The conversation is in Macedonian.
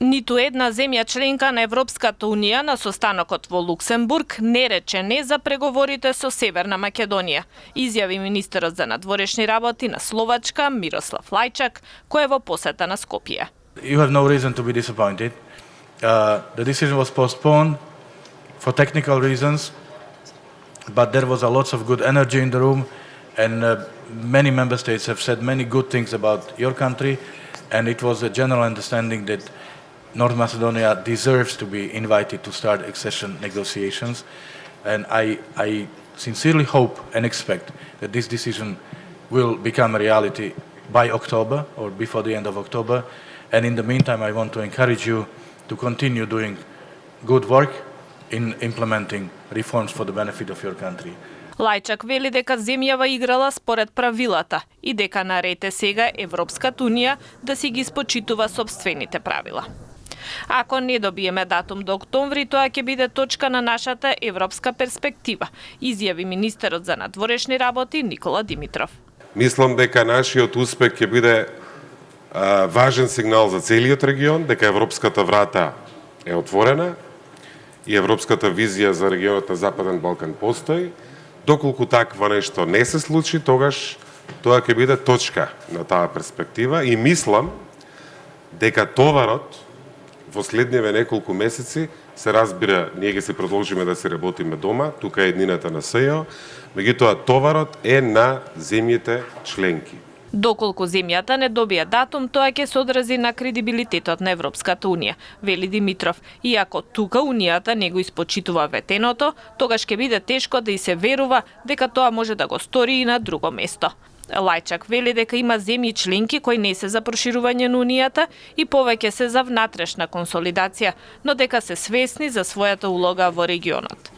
Ниту една земја членка на Европската Унија на состанокот во Луксембург не рече не за преговорите со Северна Македонија, изјави министерот за надворешни работи на Словачка Мирослав Лајчак, кој е во посета на Скопје. You have no reason to be disappointed. The decision was postponed for technical reasons, but there was a lots of good energy in the room, and many member states have said many good things about your country, and it was a general understanding that North Macedonia deserves to be invited to start accession negotiations, and I sincerely hope and expect that this decision will become a reality by October or before the end of October. And in the meantime, I want to encourage you to continue doing good work in implementing reforms for the benefit of your country. Лајчак вели дека земјава играла според правилата и дека наред е сега Европската Унија да си ги спочитува собствените правила. Ако не добиеме датум до октомври, тоа ќе биде точка на нашата европска перспектива, изјави министерот за надворешни работи Никола Димитров. Мислам дека нашиот успех ќе биде важен сигнал за целиот регион, дека европската врата е отворена и европската визија за регионот на Западен Балкан постои. Доколку такво нешто не се случи, тогаш тоа ќе биде точка на таа перспектива и мислам дека товарот во следниве неколку месеци се разбира, ние ќе се продолжиме да се работиме дома, тука е еднината на СЈО, меѓутоа товарот е на земјите членки. Доколку земјата не добие датум, тоа ќе се одрази на кредибилитетот на Европската Унија, вели Димитров. Иако тука Унијата не го испочитува ветеното, тогаш ќе биде тешко да и се верува дека тоа може да го стори и на друго место. Лајчак вели дека има земји членки кои не се за проширување на Унијата и повеќе се за внатрешна консолидација, но дека се свесни за својата улога во регионот.